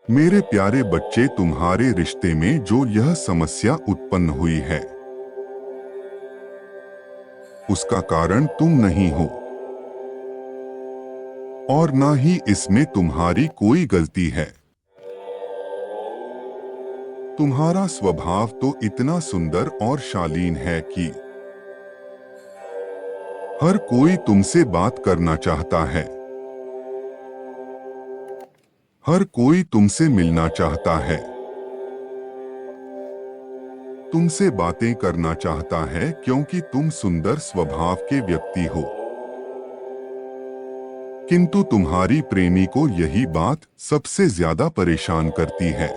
मेरे प्यारे बच्चे, तुम्हारे रिश्ते में जो यह समस्या उत्पन्न हुई है उसका कारण तुम नहीं हो और ना ही इसमें तुम्हारी कोई गलती है। तुम्हारा स्वभाव तो इतना सुंदर और शालीन है कि हर कोई तुमसे बात करना चाहता है, हर कोई तुमसे मिलना चाहता है, तुमसे बातें करना चाहता है क्योंकि तुम सुंदर स्वभाव के व्यक्ति हो। किंतु तुम्हारी प्रेमी को यही बात सबसे ज्यादा परेशान करती है।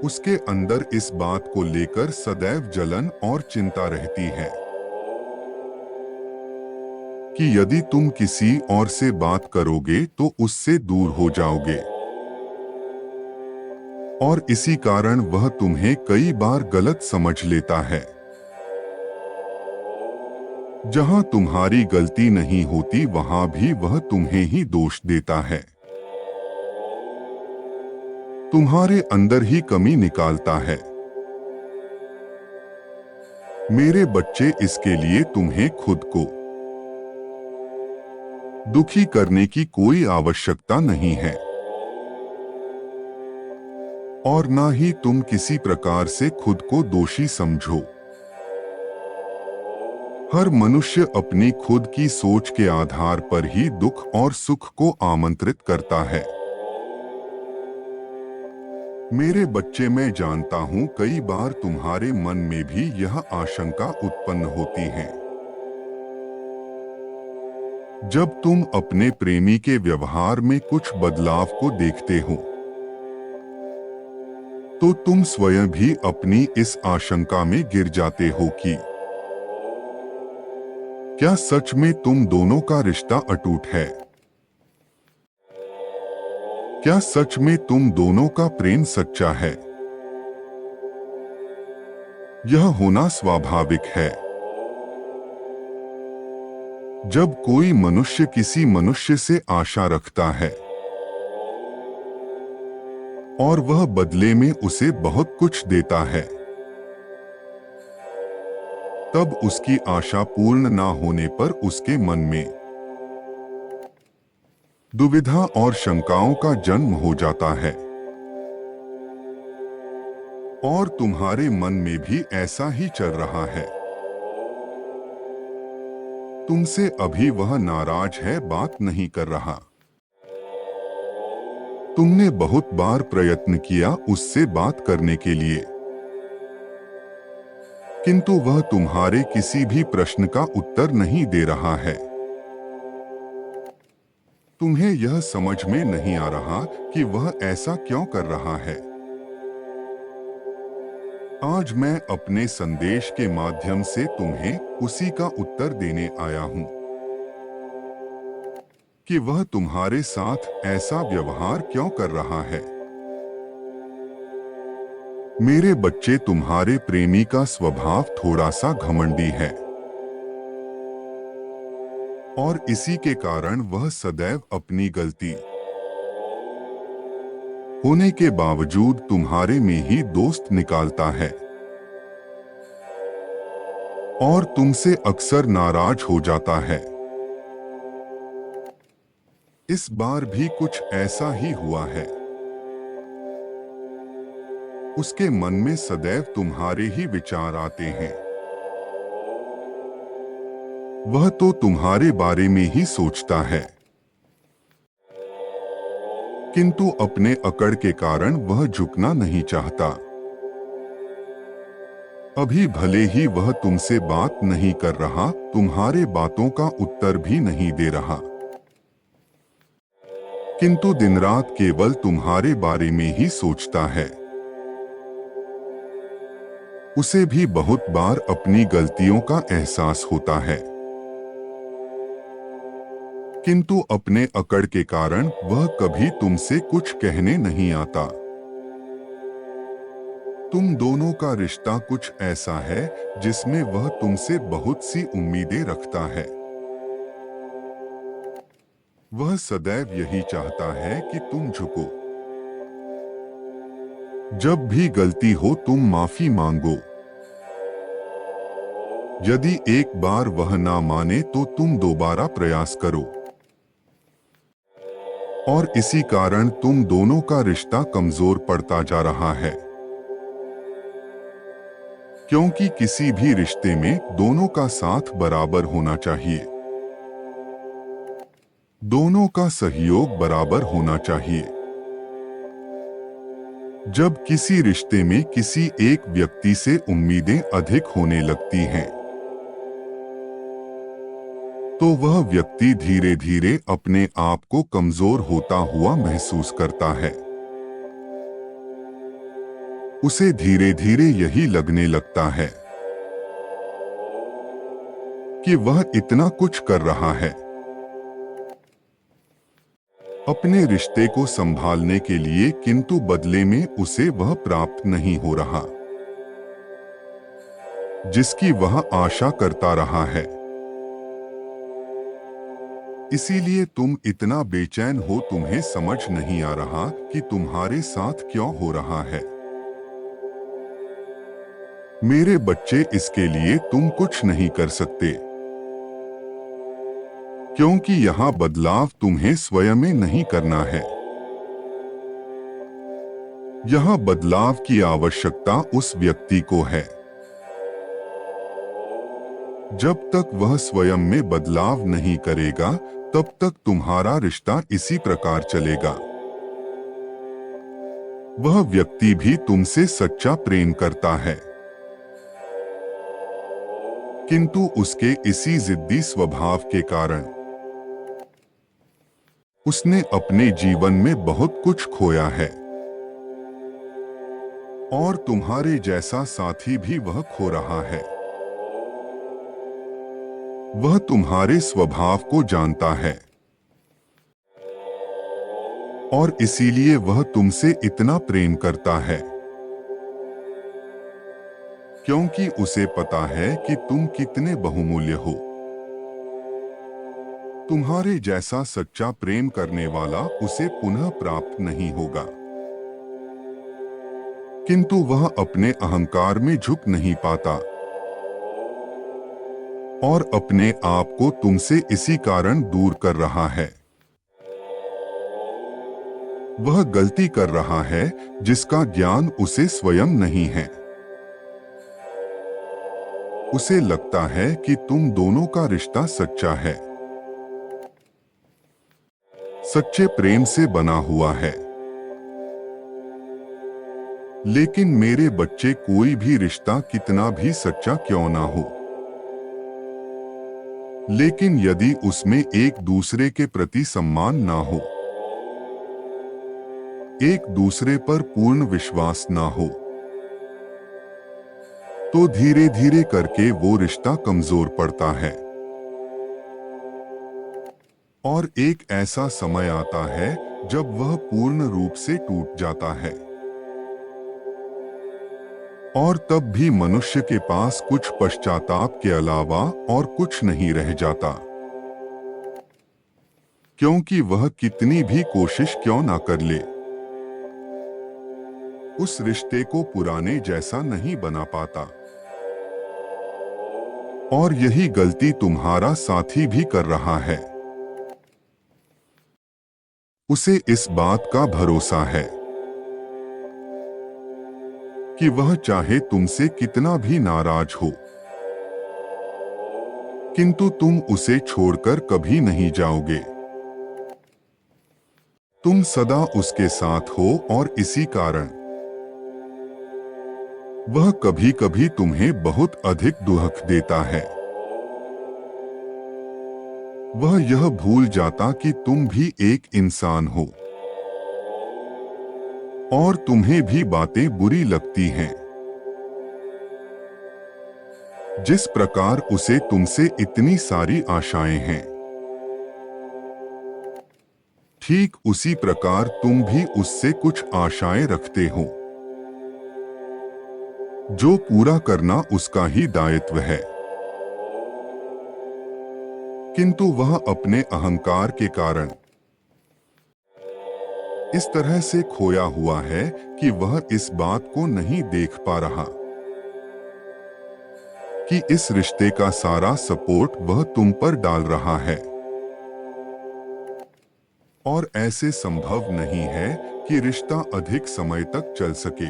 उसके अंदर इस बात को लेकर सदैव जलन और चिंता रहती है कि यदि तुम किसी और से बात करोगे तो उससे दूर हो जाओगे, और इसी कारण वह तुम्हें कई बार गलत समझ लेता है। जहां तुम्हारी गलती नहीं होती वहां भी वह तुम्हें ही दोष देता है, तुम्हारे अंदर ही कमी निकालता है। मेरे बच्चे, इसके लिए तुम्हें खुद को दुखी करने की कोई आवश्यकता नहीं है और ना ही तुम किसी प्रकार से खुद को दोषी समझो। हर मनुष्य अपनी खुद की सोच के आधार पर ही दुख और सुख को आमंत्रित करता है। मेरे बच्चे, मैं जानता हूं कई बार तुम्हारे मन में भी यह आशंका उत्पन्न होती है। जब तुम अपने प्रेमी के व्यवहार में कुछ बदलाव को देखते हो तो तुम स्वयं भी अपनी इस आशंका में गिर जाते हो कि क्या सच में तुम दोनों का रिश्ता अटूट है? क्या सच में तुम दोनों का प्रेम सच्चा है? यह होना स्वाभाविक है। जब कोई मनुष्य किसी मनुष्य से आशा रखता है और वह बदले में उसे बहुत कुछ देता है, तब उसकी आशा पूर्ण ना होने पर उसके मन में दुविधा और शंकाओं का जन्म हो जाता है। और तुम्हारे मन में भी ऐसा ही चल रहा है। तुमसे अभी वह नाराज है, बात नहीं कर रहा। तुमने बहुत बार प्रयत्न किया उससे बात करने के लिए, किंतु वह तुम्हारे किसी भी प्रश्न का उत्तर नहीं दे रहा है। तुम्हें यह समझ में नहीं आ रहा कि वह ऐसा क्यों कर रहा है। आज मैं अपने संदेश के माध्यम से तुम्हें उसी का उत्तर देने आया हूं कि वह तुम्हारे साथ ऐसा व्यवहार क्यों कर रहा है। मेरे बच्चे, तुम्हारे प्रेमी का स्वभाव थोड़ा सा घमंडी है और इसी के कारण वह सदैव अपनी गलती होने के बावजूद तुम्हारे में ही दोस्त निकालता है और तुमसे अक्सर नाराज हो जाता है। इस बार भी कुछ ऐसा ही हुआ है। उसके मन में सदैव तुम्हारे ही विचार आते हैं। वह तो तुम्हारे बारे में ही सोचता है, किंतु अपने अकड़ के कारण वह झुकना नहीं चाहता। अभी भले ही वह तुमसे बात नहीं कर रहा, तुम्हारे बातों का उत्तर भी नहीं दे रहा, किंतु दिन रात केवल तुम्हारे बारे में ही सोचता है। उसे भी बहुत बार अपनी गलतियों का एहसास होता है, किंतु अपने अकड़ के कारण वह कभी तुमसे कुछ कहने नहीं आता। तुम दोनों का रिश्ता कुछ ऐसा है जिसमें वह तुमसे बहुत सी उम्मीदें रखता है। वह सदैव यही चाहता है कि तुम झुको। जब भी गलती हो तुम माफी मांगो। यदि एक बार वह ना माने तो तुम दोबारा प्रयास करो। और इसी कारण तुम दोनों का रिश्ता कमजोर पड़ता जा रहा है। क्योंकि किसी भी रिश्ते में दोनों का साथ बराबर होना चाहिए। दोनों का सहयोग बराबर होना चाहिए। जब किसी रिश्ते में किसी एक व्यक्ति से उम्मीदें अधिक होने लगती हैं, तो वह व्यक्ति धीरे धीरे अपने आप को कमजोर होता हुआ महसूस करता है। उसे धीरे धीरे यही लगने लगता है कि वह इतना कुछ कर रहा है, अपने रिश्ते को संभालने के लिए, किंतु बदले में उसे वह प्राप्त नहीं हो रहा जिसकी वह आशा करता रहा है। इसीलिए तुम इतना बेचैन हो। तुम्हें समझ नहीं आ रहा कि तुम्हारे साथ क्यों हो रहा है। मेरे बच्चे, इसके लिए तुम कुछ नहीं कर सकते, क्योंकि यहाँ बदलाव तुम्हें स्वयं में नहीं करना है। यहाँ बदलाव की आवश्यकता उस व्यक्ति को है। जब तक वह स्वयं में बदलाव नहीं करेगा, तब तक तुम्हारा रिश्ता इसी प्रकार चलेगा। वह व्यक्ति भी तुमसे सच्चा प्रेम करता है, किंतु उसके इसी जिद्दी स्वभाव के कारण उसने अपने जीवन में बहुत कुछ खोया है। और तुम्हारे जैसा साथी भी वह खो रहा है। वह तुम्हारे स्वभाव को जानता है और इसीलिए वह तुमसे इतना प्रेम करता है, क्योंकि उसे पता है कि तुम कितने बहुमूल्य हो। तुम्हारे जैसा सच्चा प्रेम करने वाला उसे पुनः प्राप्त नहीं होगा, किंतु वह अपने अहंकार में झुक नहीं पाता और अपने आप को तुमसे इसी कारण दूर कर रहा है। वह गलती कर रहा है जिसका ज्ञान उसे स्वयं नहीं है। उसे लगता है कि तुम दोनों का रिश्ता सच्चा है, सच्चे प्रेम से बना हुआ है। लेकिन मेरे बच्चे, कोई भी रिश्ता कितना भी सच्चा क्यों ना हो, लेकिन यदि उसमें एक दूसरे के प्रति सम्मान ना हो, एक दूसरे पर पूर्ण विश्वास ना हो, तो धीरे धीरे करके वो रिश्ता कमजोर पड़ता है। और एक ऐसा समय आता है जब वह पूर्ण रूप से टूट जाता है। और तब भी मनुष्य के पास कुछ पश्चाताप के अलावा और कुछ नहीं रह जाता, क्योंकि वह कितनी भी कोशिश क्यों ना कर ले, उस रिश्ते को पुराने जैसा नहीं बना पाता। और यही गलती तुम्हारा साथी भी कर रहा है। उसे इस बात का भरोसा है कि वह चाहे तुमसे कितना भी नाराज हो, किंतु तुम उसे छोड़कर कभी नहीं जाओगे। तुम सदा उसके साथ हो और इसी कारण वह कभी कभी तुम्हें बहुत अधिक दुख देता है। वह यह भूल जाता कि तुम भी एक इंसान हो और तुम्हें भी बातें बुरी लगती हैं। जिस प्रकार उसे तुमसे इतनी सारी आशाएं हैं, ठीक उसी प्रकार तुम भी उससे कुछ आशाएं रखते हो, जो पूरा करना उसका ही दायित्व है। किंतु वह अपने अहंकार के कारण इस तरह से खोया हुआ है कि वह इस बात को नहीं देख पा रहा कि इस रिश्ते का सारा सपोर्ट वह तुम पर डाल रहा है। और ऐसे संभव नहीं है कि रिश्ता अधिक समय तक चल सके।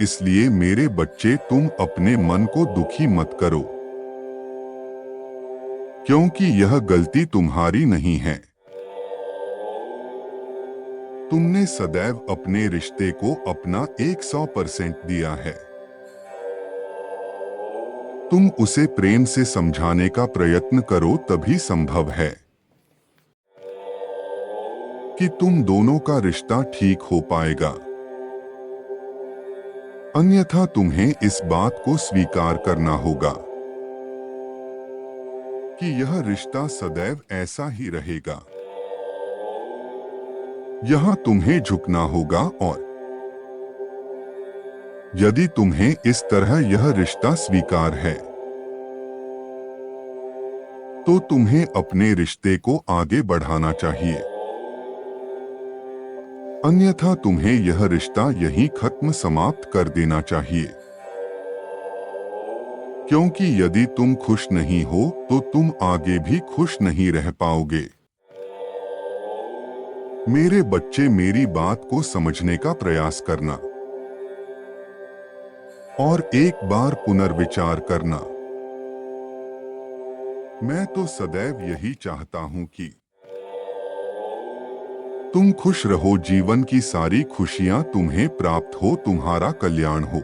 इसलिए मेरे बच्चे, तुम अपने मन को दुखी मत करो, क्योंकि यह गलती तुम्हारी नहीं है। तुमने सदैव अपने रिश्ते को अपना 100% दिया है। तुम उसे प्रेम से समझाने का प्रयत्न करो, तभी संभव है कि तुम दोनों का रिश्ता ठीक हो पाएगा। अन्यथा तुम्हें इस बात को स्वीकार करना होगा कि यह रिश्ता सदैव ऐसा ही रहेगा। यहां तुम्हें झुकना होगा, और यदि तुम्हें इस तरह यह रिश्ता स्वीकार है, तो तुम्हें अपने रिश्ते को आगे बढ़ाना चाहिए। अन्यथा तुम्हें यह रिश्ता यहीं खत्म समाप्त कर देना चाहिए, क्योंकि यदि तुम खुश नहीं हो तो तुम आगे भी खुश नहीं रह पाओगे। मेरे बच्चे, मेरी बात को समझने का प्रयास करना और एक बार पुनर्विचार करना। मैं तो सदैव यही चाहता हूं कि तुम खुश रहो, जीवन की सारी खुशियां तुम्हें प्राप्त हो, तुम्हारा कल्याण हो।